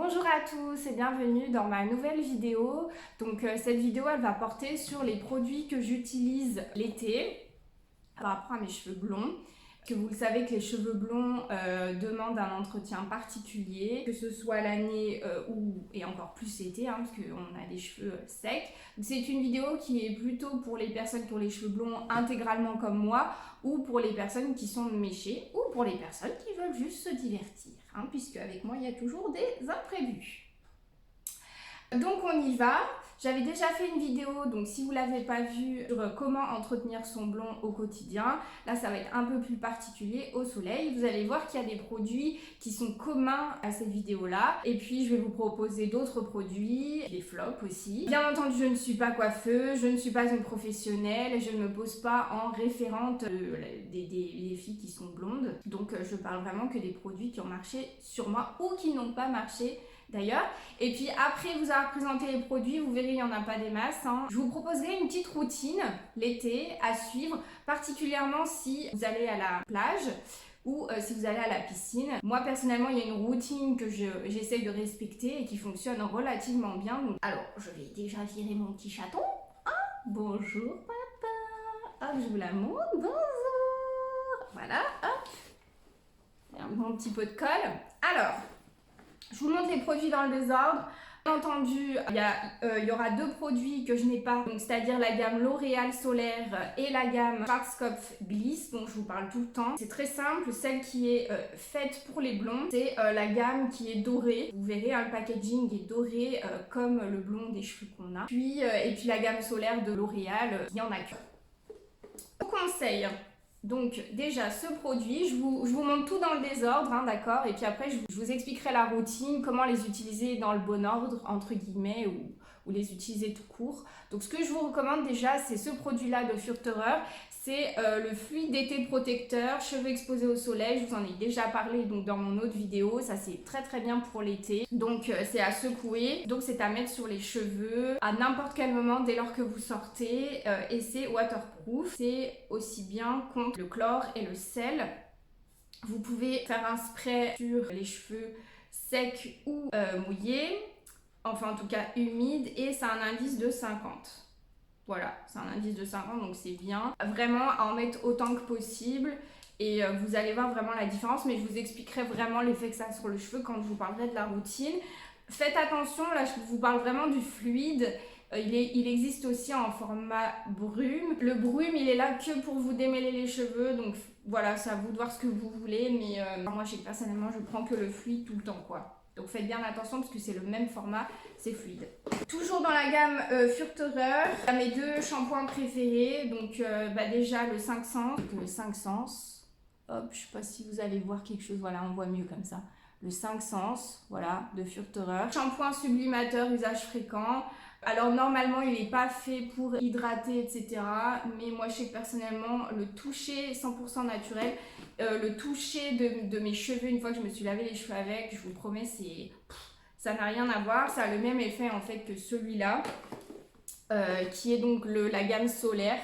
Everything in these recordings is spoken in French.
Bonjour à tous et bienvenue dans ma nouvelle vidéo. Cette vidéo elle va porter sur les produits que j'utilise l'été par rapport à mes cheveux blonds. Que vous le savez que les cheveux blonds demandent un entretien particulier, que ce soit l'année et encore plus l'été, parce qu'on a des cheveux secs. C'est une vidéo qui est plutôt pour les personnes qui ont les cheveux blonds intégralement comme moi, ou pour les personnes qui sont méchées, ou pour les personnes qui veulent juste se divertir, puisque avec moi il y a toujours des imprévus. Donc on y va. J'avais déjà fait une vidéo, donc si vous ne l'avez pas vue, sur comment entretenir son blond au quotidien. Là, ça va être un peu plus particulier au soleil. Vous allez voir qu'il y a des produits qui sont communs à cette vidéo-là. Et puis, je vais vous proposer d'autres produits, des flops aussi. Bien entendu, je ne suis pas coiffeuse, je ne suis pas une professionnelle, je ne me pose pas en référente des filles qui sont blondes. Donc, je parle vraiment que des produits qui ont marché sur moi ou qui n'ont pas marché d'ailleurs. Et puis après vous avoir présenté les produits, vous verrez il n'y en a pas des masses. Je vous proposerai une petite routine l'été à suivre, particulièrement si vous allez à la plage ou si vous allez à la piscine. Moi personnellement il y a une routine que j'essaye de respecter et qui fonctionne relativement bien. Donc, alors je vais déjà virer mon petit chaton. Bonjour papa. Hop, je vous la montre. Bonjour. Voilà, hop. Un bon petit pot de colle. Alors, je vous montre les produits dans le désordre. Bien entendu, il y aura deux produits que je n'ai pas, c'est-à-dire la gamme L'Oréal Solaire et la gamme Schwarzkopf Gliss, dont je vous parle tout le temps. C'est très simple, celle qui est faite pour les blonds, c'est la gamme qui est dorée. Vous verrez, le packaging est doré comme le blond des cheveux qu'on a. Et puis la gamme solaire de L'Oréal, il y en a que. Je vous conseille. Donc déjà ce produit, je vous montre tout dans le désordre, d'accord, et puis après je vous expliquerai la routine, comment les utiliser dans le bon ordre, entre guillemets, ou les utiliser tout court. Donc ce que je vous recommande déjà, c'est ce produit-là de Furterer, c'est le fluide d'été protecteur, cheveux exposés au soleil. Je vous en ai déjà parlé donc, dans mon autre vidéo, ça c'est très très bien pour l'été. Donc c'est à secouer, donc c'est à mettre sur les cheveux à n'importe quel moment dès lors que vous sortez, et c'est waterproof. C'est aussi bien contre le chlore et le sel. Vous pouvez faire un spray sur les cheveux secs ou mouillés, enfin en tout cas humides, et c'est un indice de 50. Voilà, c'est un indice de 50, donc c'est bien. Vraiment à en mettre autant que possible et vous allez voir vraiment la différence, mais je vous expliquerai vraiment l'effet que ça a sur le cheveu quand je vous parlerai de la routine. Faites attention, là je vous parle vraiment du fluide. Il existe aussi en format brume. Le brume, il est là que pour vous démêler les cheveux, donc voilà, c'est à vous de voir ce que vous voulez, mais moi personnellement je prends que le fluide tout le temps, quoi. Donc faites bien attention parce que c'est le même format, c'est fluide. Toujours dans la gamme Furterer, il y a mes deux shampoings préférés. Donc déjà le 5 Sens. Le 5 Sens, hop, je sais pas si vous allez voir quelque chose, voilà, on voit mieux comme ça. Le 5 Sens, voilà, de Furterer. Shampoing sublimateur, usage fréquent. Alors normalement il n'est pas fait pour hydrater etc, mais moi je sais que personnellement le toucher 100% naturel, le toucher de mes cheveux une fois que je me suis lavé les cheveux avec, je vous promets ça n'a rien à voir, ça a le même effet en fait que celui-là, qui est donc la gamme solaire,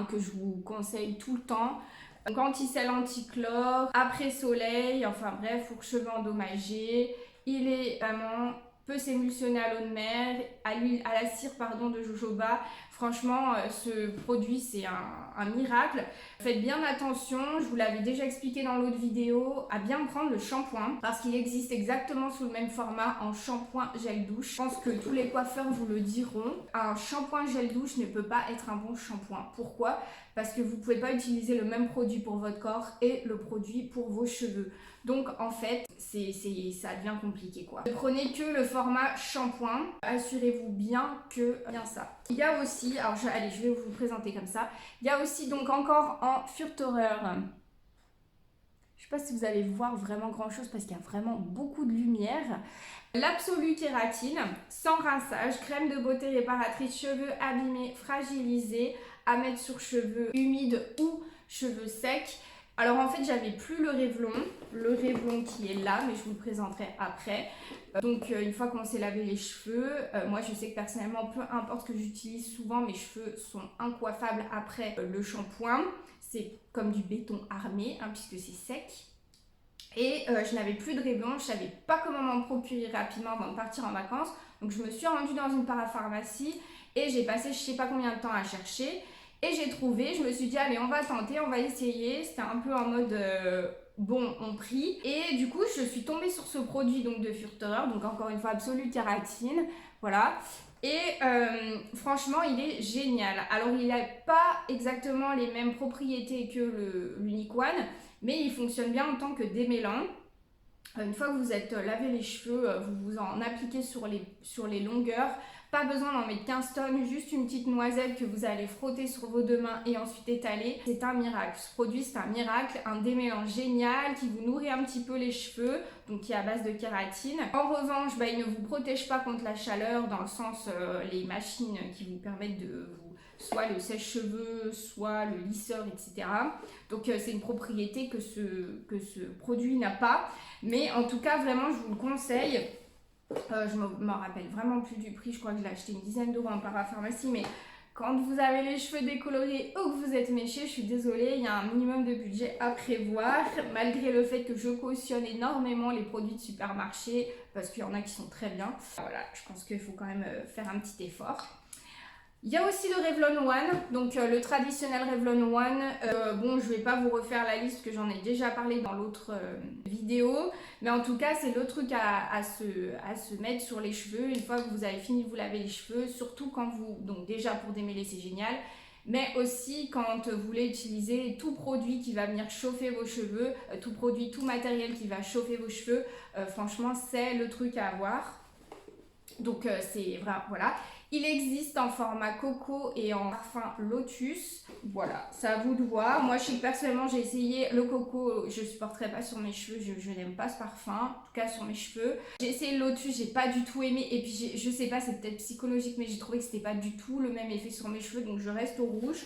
que je vous conseille tout le temps. Donc anti-sel, anti-chlore, après soleil, enfin bref, pour cheveux endommagés. Il est vraiment peut s'émulsionner à l'eau de mer, à la cire de jojoba. Franchement, ce produit c'est un miracle. Faites bien attention, je vous l'avais déjà expliqué dans l'autre vidéo, à bien prendre le shampoing parce qu'il existe exactement sous le même format en shampoing gel douche. Je pense que tous les coiffeurs vous le diront. Un shampoing gel douche ne peut pas être un bon shampoing. Pourquoi ? Parce que vous ne pouvez pas utiliser le même produit pour votre corps et le produit pour vos cheveux. Donc en fait, ça devient compliqué quoi. Ne prenez que le format shampoing, assurez-vous bien ça. Il y a aussi, alors allez, je vais vous le présenter comme ça. Il y a aussi donc encore en Furterer. Je ne sais pas si vous allez voir vraiment grand chose parce qu'il y a vraiment beaucoup de lumière. L'Absolu Kératine, sans rinçage, crème de beauté réparatrice, cheveux abîmés, fragilisés, à mettre sur cheveux humides ou cheveux secs. Alors en fait j'avais plus le Revlon qui est là, mais je vous le présenterai après. Donc une fois qu'on s'est lavé les cheveux, moi je sais que personnellement peu importe ce que j'utilise, souvent mes cheveux sont incoiffables après le shampoing. C'est comme du béton armé puisque c'est sec. Et je n'avais plus de Revlon, je savais pas comment m'en procurer rapidement avant de partir en vacances. Donc je me suis rendue dans une parapharmacie et j'ai passé je sais pas combien de temps à chercher. Et j'ai trouvé, je me suis dit allez on va tenter, on va essayer. C'était un peu en mode bon on prie. Et du coup je suis tombée sur ce produit donc de Furteur, donc encore une fois absolue kératine. Voilà. Et franchement il est génial. Alors il n'a pas exactement les mêmes propriétés que l'Unique One, mais il fonctionne bien en tant que démêlant. Une fois que vous êtes lavé les cheveux, vous vous en appliquez sur les longueurs. Pas besoin d'en mettre 15 tonnes, juste une petite noisette que vous allez frotter sur vos deux mains et ensuite étaler. C'est un miracle. Ce produit, c'est un miracle, un démêlant génial qui vous nourrit un petit peu les cheveux, donc qui est à base de kératine. En revanche, il ne vous protège pas contre la chaleur, dans le sens les machines qui vous permettent de vous soit le sèche-cheveux, soit le lisseur, etc. Donc c'est une propriété que ce produit n'a pas. Mais en tout cas, vraiment, je vous le conseille. Je ne m'en rappelle vraiment plus du prix. Je crois que je l'ai acheté une dizaine d'euros en parapharmacie. Mais quand vous avez les cheveux décolorés ou que vous êtes méché, je suis désolée, il y a un minimum de budget à prévoir. Malgré le fait que je cautionne énormément les produits de supermarché, parce qu'il y en a qui sont très bien. Voilà, je pense qu'il faut quand même faire un petit effort. Il y a aussi le Revlon One, donc le traditionnel Revlon One. Bon, je ne vais pas vous refaire la liste que j'en ai déjà parlé dans l'autre vidéo, mais en tout cas, c'est le truc à se mettre sur les cheveux une fois que vous avez fini de vous laver les cheveux, surtout quand vous, donc déjà pour démêler, c'est génial, mais aussi quand vous voulez utiliser tout produit qui va venir chauffer vos cheveux, tout produit, tout matériel qui va chauffer vos cheveux, franchement, c'est le truc à avoir. Donc c'est vrai, voilà. Il existe en format coco et en parfum lotus. Voilà, c'est à vous de voir. Moi, je sais que personnellement, j'ai essayé le coco. Je ne supporterais pas sur mes cheveux. Je n'aime pas ce parfum, en tout cas sur mes cheveux. J'ai essayé le lotus, j'ai pas du tout aimé. Et puis, je sais pas, c'est peut-être psychologique, mais j'ai trouvé que c'était pas du tout le même effet sur mes cheveux. Donc, je reste au rouge.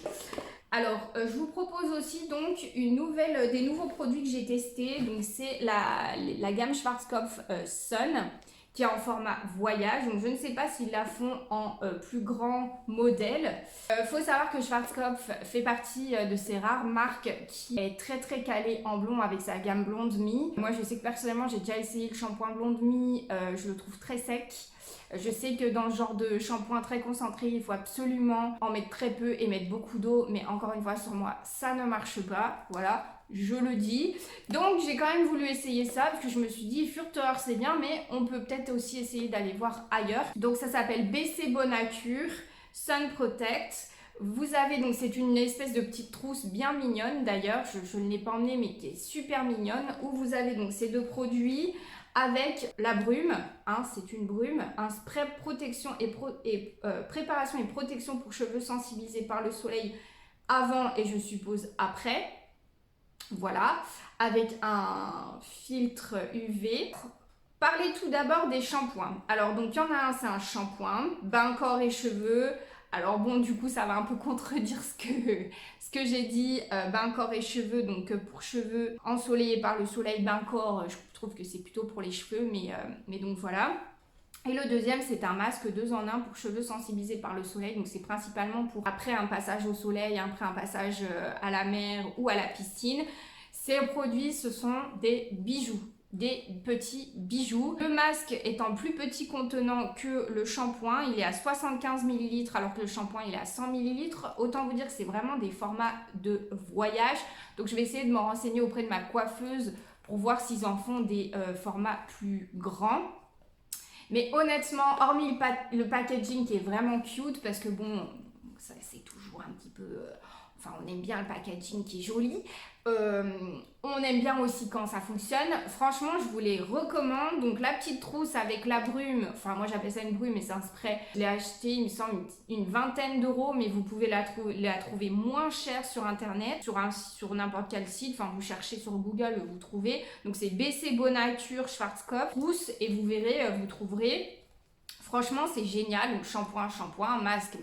Alors, je vous propose aussi donc des nouveaux produits que j'ai testés. Donc, c'est la gamme Schwarzkopf Sun, qui est en format voyage. Donc je ne sais pas s'ils la font en plus grand modèle. Faut savoir que Schwarzkopf fait partie de ces rares marques qui est très très calée en blond avec sa gamme Blonde Me. Moi je sais que personnellement j'ai déjà essayé le shampoing Blonde Me, je le trouve très sec. Je sais que dans ce genre de shampoing très concentré, il faut absolument en mettre très peu et mettre beaucoup d'eau, mais encore une fois sur moi ça ne marche pas, voilà. Je le dis. Donc j'ai quand même voulu essayer ça parce que je me suis dit Furteur c'est bien, mais on peut peut-être aussi essayer d'aller voir ailleurs. Donc ça s'appelle BC Bonature Sun Protect. Vous avez donc, c'est une espèce de petite trousse bien mignonne d'ailleurs, je ne l'ai pas emmenée mais qui est super mignonne, où vous avez donc ces deux produits avec la brume, hein, c'est une brume, un spray protection préparation et protection pour cheveux sensibilisés par le soleil avant et je suppose après. Voilà, avec un filtre UV. Parlez tout d'abord des shampoings. Alors, donc, il y en a un, c'est un shampoing, bain, corps et cheveux. Alors, bon, du coup, ça va un peu contredire ce que j'ai dit. Bain, corps et cheveux, donc pour cheveux ensoleillés par le soleil, bain, corps, je trouve que c'est plutôt pour les cheveux, mais donc voilà. Et le deuxième, c'est un masque 2 en 1 pour cheveux sensibilisés par le soleil. Donc c'est principalement pour après un passage au soleil, après un passage à la mer ou à la piscine. Ces produits, ce sont des bijoux, des petits bijoux. Le masque étant plus petit contenant que le shampoing, il est à 75 ml alors que le shampoing il est à 100 ml. Autant vous dire que c'est vraiment des formats de voyage. Donc je vais essayer de me renseigner auprès de ma coiffeuse pour voir s'ils en font des formats plus grands. Mais honnêtement, hormis le packaging qui est vraiment cute, parce que bon, ça c'est toujours un petit peu... Enfin, on aime bien le packaging qui est joli. On aime bien aussi quand ça fonctionne. Franchement, je vous les recommande. Donc, la petite trousse avec la brume. Enfin, moi, j'appelle ça une brume, mais c'est un spray. Je l'ai acheté, il me semble, une vingtaine d'euros. Mais vous pouvez la trouver moins chère sur Internet, sur n'importe quel site. Enfin, vous cherchez sur Google, vous trouvez. Donc, c'est BC Bonature Schwarzkopf trousse. Et vous verrez, vous trouverez. Franchement, c'est génial. Donc, shampoing, masque.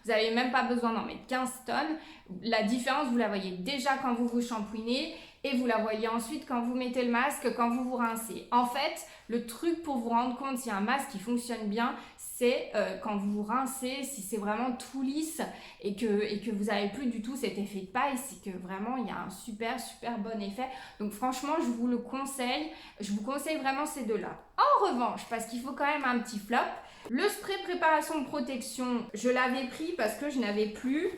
Vous n'avez même pas besoin d'en mettre 15 tonnes. La différence, vous la voyez déjà quand vous vous shampooinez et vous la voyez ensuite quand vous mettez le masque, quand vous vous rincez. En fait, le truc pour vous rendre compte s'il y a un masque qui fonctionne bien, c'est quand vous vous rincez, si c'est vraiment tout lisse et que vous n'avez plus du tout cet effet de paille, c'est que vraiment il y a un super bon effet. Donc franchement, je vous le conseille. Je vous conseille vraiment ces deux-là. En revanche, parce qu'il faut quand même un petit flop, le spray préparation de protection, je l'avais pris parce que je n'avais plus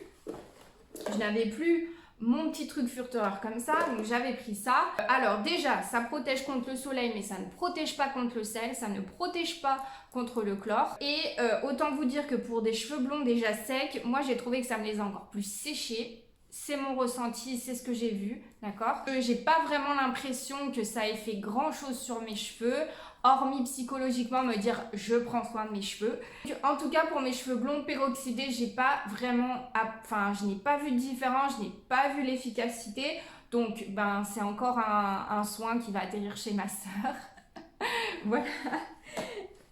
mon petit truc furteur comme ça, donc j'avais pris ça. Alors déjà, ça protège contre le soleil, mais ça ne protège pas contre le sel, ça ne protège pas contre le chlore. Et autant vous dire que pour des cheveux blonds déjà secs, moi j'ai trouvé que ça me les a encore plus séchés. C'est mon ressenti, c'est ce que j'ai vu, d'accord? J'ai pas vraiment l'impression que ça ait fait grand chose sur mes cheveux, hormis psychologiquement me dire je prends soin de mes cheveux. En tout cas pour mes cheveux blonds peroxydés, j'ai pas vraiment, je n'ai pas vu de différence, je n'ai pas vu l'efficacité. Donc ben c'est encore un soin qui va atterrir chez ma sœur. Voilà.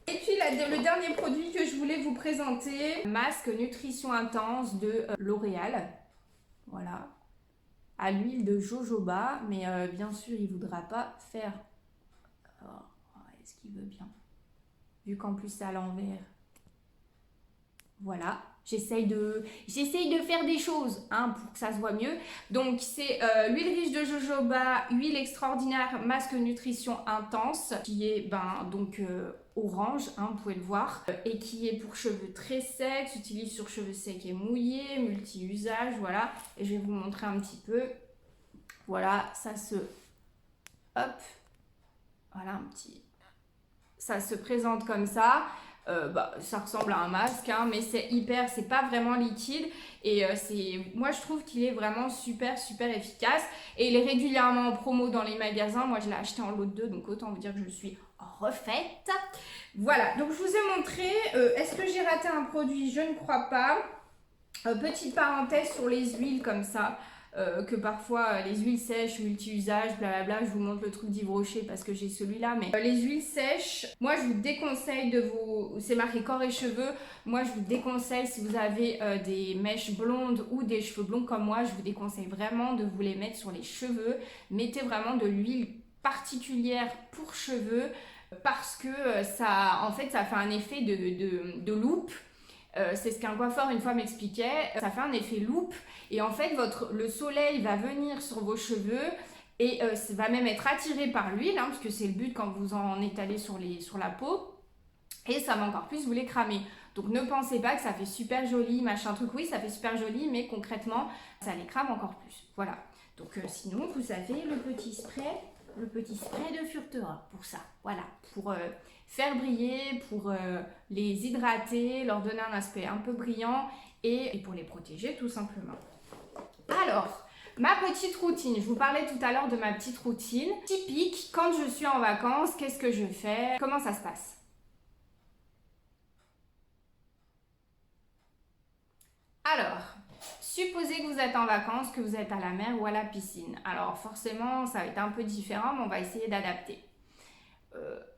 Et puis le dernier produit que je voulais vous présenter, masque nutrition intense de L'Oréal. Voilà, à l'huile de jojoba, mais bien sûr il voudra pas faire. Est-ce qu'il veut bien? Vu qu'en plus c'est à l'envers. Voilà, j'essaye de faire des choses pour que ça se voit mieux. Donc c'est l'huile riche de jojoba, huile extraordinaire, masque nutrition intense, qui est orange, vous pouvez le voir, et qui est pour cheveux très secs, s'utilise sur cheveux secs et mouillés, multi-usage, voilà. Et je vais vous montrer un petit peu. Voilà, ça se... Hop, voilà un petit... Ça se présente comme ça. Ça ressemble à un masque, mais c'est pas vraiment liquide et moi je trouve qu'il est vraiment super efficace et il est régulièrement en promo dans les magasins. Moi je l'ai acheté en lot de 2, donc autant vous dire que je suis refaite. Voilà, donc je vous ai montré. Est-ce que j'ai raté un produit? Je ne crois pas. Petite parenthèse sur les huiles comme ça. Que parfois les huiles sèches, multi-usage, blablabla, je vous montre le truc d'Yves Rocher parce que j'ai celui-là, mais les huiles sèches, moi je vous déconseille c'est marqué corps et cheveux, moi je vous déconseille si vous avez des mèches blondes ou des cheveux blonds comme moi, je vous déconseille vraiment de vous les mettre sur les cheveux. Mettez vraiment de l'huile particulière pour cheveux parce que ça fait un effet de loupe. C'est ce qu'un coiffeur une fois m'expliquait, ça fait un effet loupe et en fait le soleil va venir sur vos cheveux et ça va même être attiré par l'huile, parce que c'est le but quand vous en étalez sur la peau et ça va encore plus vous les cramer. Donc ne pensez pas que ça fait super joli, machin truc, oui ça fait super joli mais concrètement ça les crame encore plus. Voilà, donc sinon vous avez le petit spray de Furtera pour ça, voilà, pour faire briller, pour les hydrater, leur donner un aspect un peu brillant et pour les protéger tout simplement. Alors, ma petite routine, je vous parlais tout à l'heure de ma petite routine typique quand je suis en vacances. Qu'est-ce que je fais? Comment ça se passe? Alors, supposez que vous êtes en vacances, que vous êtes à la mer ou à la piscine. Alors forcément, ça va être un peu différent, mais on va essayer d'adapter.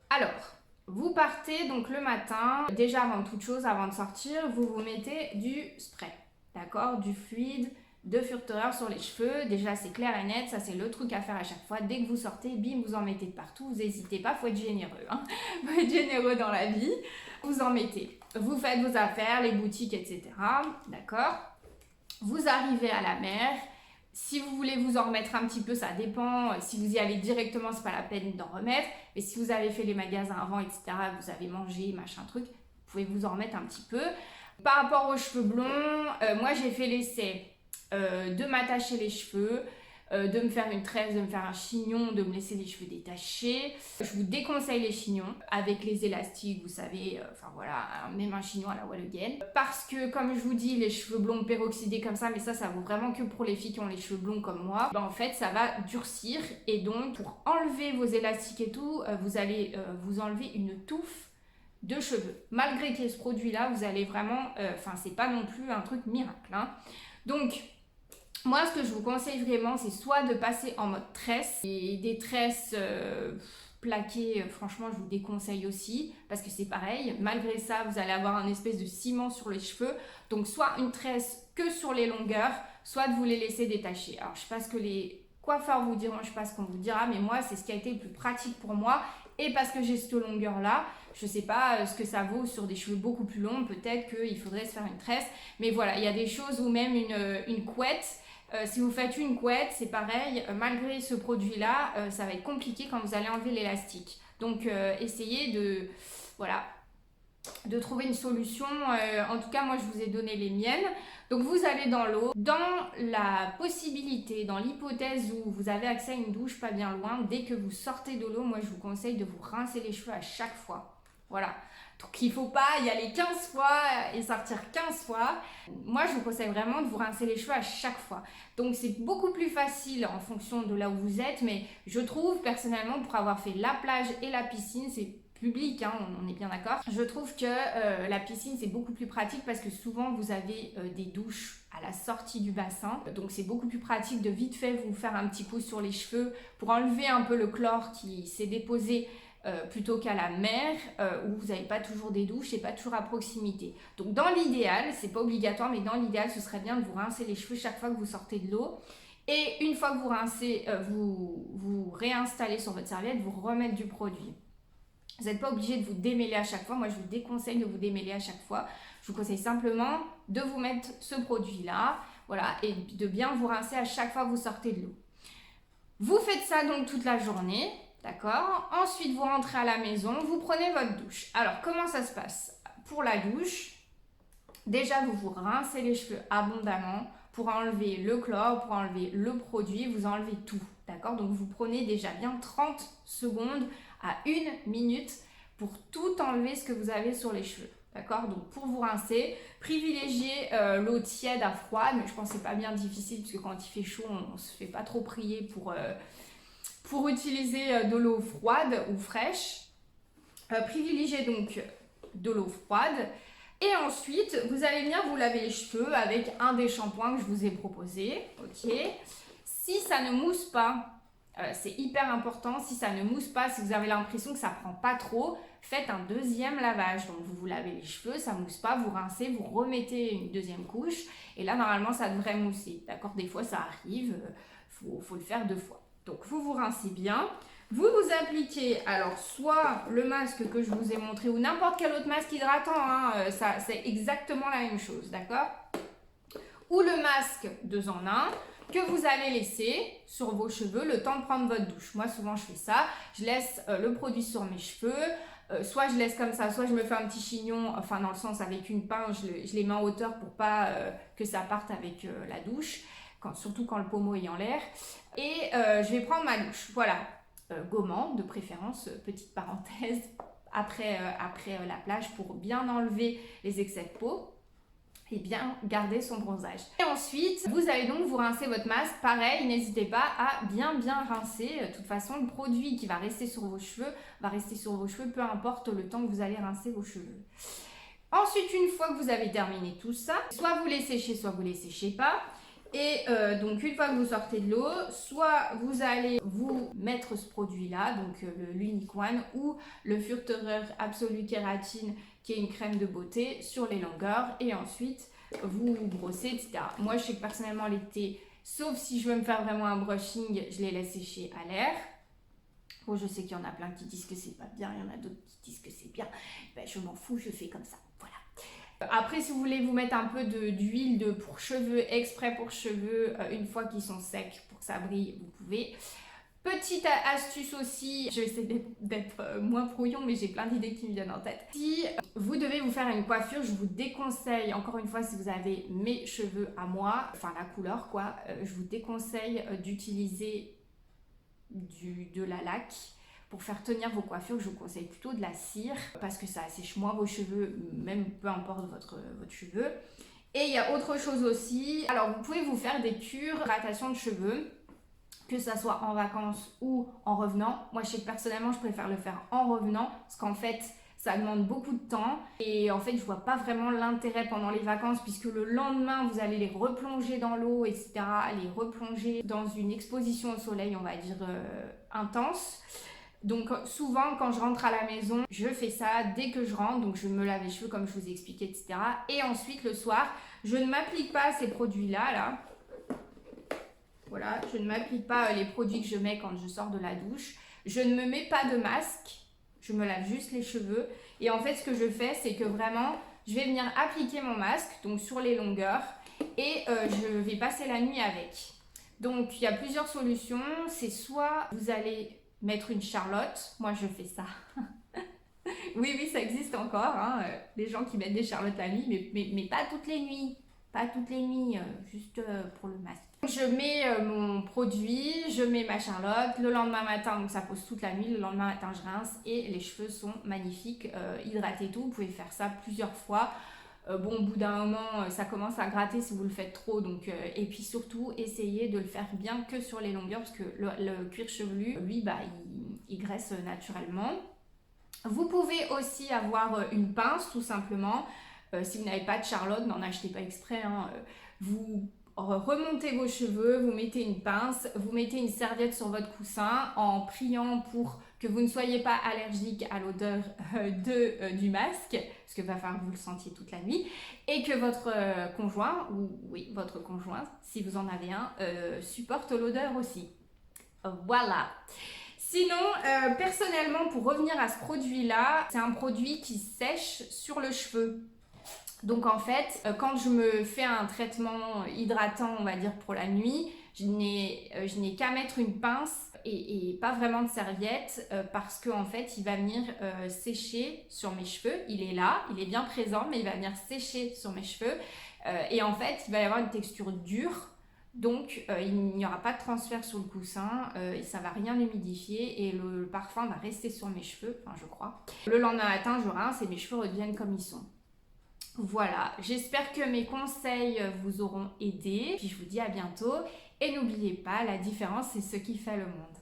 Alors, vous partez donc le matin. Déjà, avant toute chose, avant de sortir, vous mettez du spray, d'accord? Du fluide de Furtera sur les cheveux. Déjà, c'est clair et net, ça c'est le truc à faire à chaque fois. Dès que vous sortez, bim, vous en mettez de partout. Vous n'hésitez pas, il faut être généreux. Faut être généreux dans la vie. Vous en mettez. Vous faites vos affaires, les boutiques, etc. D'accord? Vous arrivez à la mer. Si vous voulez vous en remettre un petit peu, ça dépend. Si vous y allez directement, c'est pas la peine d'en remettre. Mais si vous avez fait les magasins avant, etc., vous avez mangé, machin truc, vous pouvez vous en remettre un petit peu. Par rapport aux cheveux blonds, moi j'ai fait l'essai de m'attacher les cheveux, de me faire une tresse, de me faire un chignon, de me laisser les cheveux détachés. Je vous déconseille les chignons avec les élastiques, vous savez, même un chignon à la Wall Again. Parce que, comme je vous dis, les cheveux blonds peroxydés comme ça, mais ça vaut vraiment que pour les filles qui ont les cheveux blonds comme moi, en fait, ça va durcir. Et donc, pour enlever vos élastiques et tout, vous allez vous enlever une touffe de cheveux. Malgré qu'il y ait ce produit-là, vous allez vraiment... c'est pas non plus un truc miracle. Donc... moi, ce que je vous conseille vraiment, c'est soit de passer en mode tresse. Et des tresses plaquées, franchement, je vous déconseille aussi. Parce que c'est pareil, malgré ça, vous allez avoir un espèce de ciment sur les cheveux. Donc, soit une tresse que sur les longueurs, soit de vous les laisser détacher. Alors, je sais pas ce que les coiffeurs vous diront, je sais pas ce qu'on vous dira, mais moi, c'est ce qui a été le plus pratique pour moi. Et parce que j'ai cette longueur-là, je sais pas ce que ça vaut sur des cheveux beaucoup plus longs, peut-être qu'il faudrait se faire une tresse. Mais voilà, il y a des choses où même une couette, si vous faites une couette, c'est pareil, malgré ce produit-là, ça va être compliqué quand vous allez enlever l'élastique. Donc essayez voilà, de trouver une solution. En tout cas, moi, je vous ai donné les miennes. Donc, vous allez dans l'eau. Dans la possibilité, dans l'hypothèse où vous avez accès à une douche pas bien loin, dès que vous sortez de l'eau, moi, je vous conseille de vous rincer les cheveux à chaque fois. Voilà. Donc, il ne faut pas y aller 15 fois et sortir 15 fois. Moi, je vous conseille vraiment de vous rincer les cheveux à chaque fois. Donc, c'est beaucoup plus facile en fonction de là où vous êtes. Mais je trouve, personnellement, pour avoir fait la plage et la piscine, c'est public, hein, on est bien d'accord. Je trouve que la piscine c'est beaucoup plus pratique parce que souvent vous avez des douches à la sortie du bassin, donc c'est beaucoup plus pratique de vite fait vous faire un petit coup sur les cheveux pour enlever un peu le chlore qui s'est déposé plutôt qu'à la mer où vous n'avez pas toujours des douches et pas toujours à proximité. Donc dans l'idéal, c'est pas obligatoire, mais dans l'idéal ce serait bien de vous rincer les cheveux chaque fois que vous sortez de l'eau. Et une fois que vous rincez, vous réinstallez sur votre serviette, vous remettez du produit. Vous n'êtes pas obligé de vous démêler à chaque fois. Moi, je vous déconseille de vous démêler à chaque fois. Je vous conseille simplement de vous mettre ce produit-là, voilà, et de bien vous rincer à chaque fois que vous sortez de l'eau. Vous faites ça donc toute la journée, d'accord? Ensuite, vous rentrez à la maison, vous prenez votre douche. Alors, comment ça se passe? Pour la douche, déjà, vous vous rincez les cheveux abondamment pour enlever le chlore, pour enlever le produit, vous enlevez tout, d'accord? Donc, vous prenez déjà bien 30 secondes à 1 minute pour tout enlever ce que vous avez sur les cheveux. D'accord? Donc pour vous rincer, privilégiez l'eau tiède à froide, mais je pense que c'est pas bien difficile parce que quand il fait chaud, on se fait pas trop prier pour utiliser de l'eau froide ou fraîche. Privilégiez donc de l'eau froide. Et ensuite, vous allez venir vous laver les cheveux avec un des shampoings que je vous ai proposé. Ok? Si ça ne mousse pas, c'est hyper important, si ça ne mousse pas, si vous avez l'impression que ça prend pas trop, faites un deuxième lavage. Donc vous vous lavez les cheveux, ça mousse pas, vous rincez, vous remettez une deuxième couche et là normalement ça devrait mousser. D'accord? Des fois ça arrive, faut le faire 2 fois. Donc vous vous rincez bien. Vous vous appliquez alors soit le masque que je vous ai montré ou n'importe quel autre masque hydratant, hein, ça c'est exactement la même chose, d'accord? Ou le masque 2 en 1 que vous allez laisser sur vos cheveux le temps de prendre votre douche. Moi, souvent, je fais ça. Je laisse le produit sur mes cheveux. Soit je laisse comme ça, soit je me fais un petit chignon, enfin dans le sens avec une pince, je les mets en hauteur pour pas que ça parte avec la douche, surtout quand le pommeau est en l'air. Et je vais prendre ma douche. Voilà, gommant de préférence, petite parenthèse, après la plage pour bien enlever les excès de peau et bien garder son bronzage. Et ensuite, vous allez donc vous rincer votre masque. Pareil, n'hésitez pas à bien rincer. De toute façon, le produit qui va rester sur vos cheveux va rester sur vos cheveux, peu importe le temps que vous allez rincer vos cheveux. Ensuite, une fois que vous avez terminé tout ça, soit vous les séchez, soit vous les séchez pas. Et donc une fois que vous sortez de l'eau, soit vous allez vous mettre ce produit-là, donc l'Unique One ou le Furterer Absolu Kératine, qui est une crème de beauté sur les longueurs, et ensuite vous brossez, etc. Moi, je sais que personnellement l'été, sauf si je veux me faire vraiment un brushing, je les laisse sécher à l'air. Bon, je sais qu'il y en a plein qui disent que c'est pas bien, il y en a d'autres qui disent que c'est bien. Ben, je m'en fous, je fais comme ça. Voilà. Après, si vous voulez vous mettre un peu d'huile pour cheveux, exprès pour cheveux, une fois qu'ils sont secs pour que ça brille, vous pouvez. Petite astuce aussi, je vais essayer d'être moins brouillon, mais j'ai plein d'idées qui me viennent en tête. Si vous devez vous faire une coiffure, je vous déconseille, encore une fois, si vous avez mes cheveux à moi, enfin la couleur quoi, je vous déconseille d'utiliser de la laque. Pour faire tenir vos coiffures, je vous conseille plutôt de la cire parce que ça assèche moins vos cheveux, même peu importe votre cheveu. Et il y a autre chose aussi, alors vous pouvez vous faire des cures d'hydratation de cheveux, que ça soit en vacances ou en revenant. Moi, je sais que personnellement, je préfère le faire en revenant parce qu'en fait, ça demande beaucoup de temps et en fait, je vois pas vraiment l'intérêt pendant les vacances puisque le lendemain, vous allez les replonger dans l'eau, etc., les replonger dans une exposition au soleil, on va dire, intense. Donc souvent quand je rentre à la maison, je fais ça dès que je rentre, donc je me lave les cheveux comme je vous ai expliqué, etc. Et ensuite le soir, je ne m'applique pas ces produits-là, là. Voilà, je ne m'applique pas les produits que je mets quand je sors de la douche. Je ne me mets pas de masque, Je me lave juste les cheveux. Et en fait, ce que je fais, c'est que vraiment, je vais venir appliquer mon masque, donc sur les longueurs, et je vais passer la nuit avec. Donc, il y a plusieurs solutions. C'est soit vous allez mettre une charlotte. Moi, je fais ça. Oui, ça existe encore, hein, les gens qui mettent des charlottes la nuit, mais pas toutes les nuits. Pas toutes les nuits, juste pour le masque. Je mets mon produit, je mets ma charlotte, le lendemain matin, donc ça pose toute la nuit, le lendemain matin je rince et les cheveux sont magnifiques, hydratés et tout. Vous pouvez faire ça plusieurs fois. Bon, au bout d'un moment, ça commence à gratter si vous le faites trop. Donc, et puis surtout, essayez de le faire bien que sur les longueurs parce que le cuir chevelu, lui, il graisse naturellement. Vous pouvez aussi avoir une pince, tout simplement. Si vous n'avez pas de charlotte, n'en achetez pas exprès. Hein. Vous remontez vos cheveux, vous mettez une pince, vous mettez une serviette sur votre coussin en priant pour que vous ne soyez pas allergique à l'odeur du masque, parce que va falloir que vous le sentiez toute la nuit, et que votre conjoint, ou oui, votre conjoint, si vous en avez un, supporte l'odeur aussi. Voilà. Sinon, personnellement, pour revenir à ce produit-là, c'est un produit qui sèche sur le cheveu. Donc en fait, quand je me fais un traitement hydratant, on va dire pour la nuit, je n'ai qu'à mettre une pince et pas vraiment de serviette parce qu'en fait, il va venir sécher sur mes cheveux. Il est là, il est bien présent, mais il va venir sécher sur mes cheveux. Et en fait, il va y avoir une texture dure. Donc, il n'y aura pas de transfert sur le coussin et ça ne va rien humidifier et le parfum va rester sur mes cheveux, enfin je crois. Le lendemain matin, je rince et mes cheveux reviennent comme ils sont. Voilà, j'espère que mes conseils vous auront aidé. Puis je vous dis à bientôt et n'oubliez pas, la différence c'est ce qui fait le monde.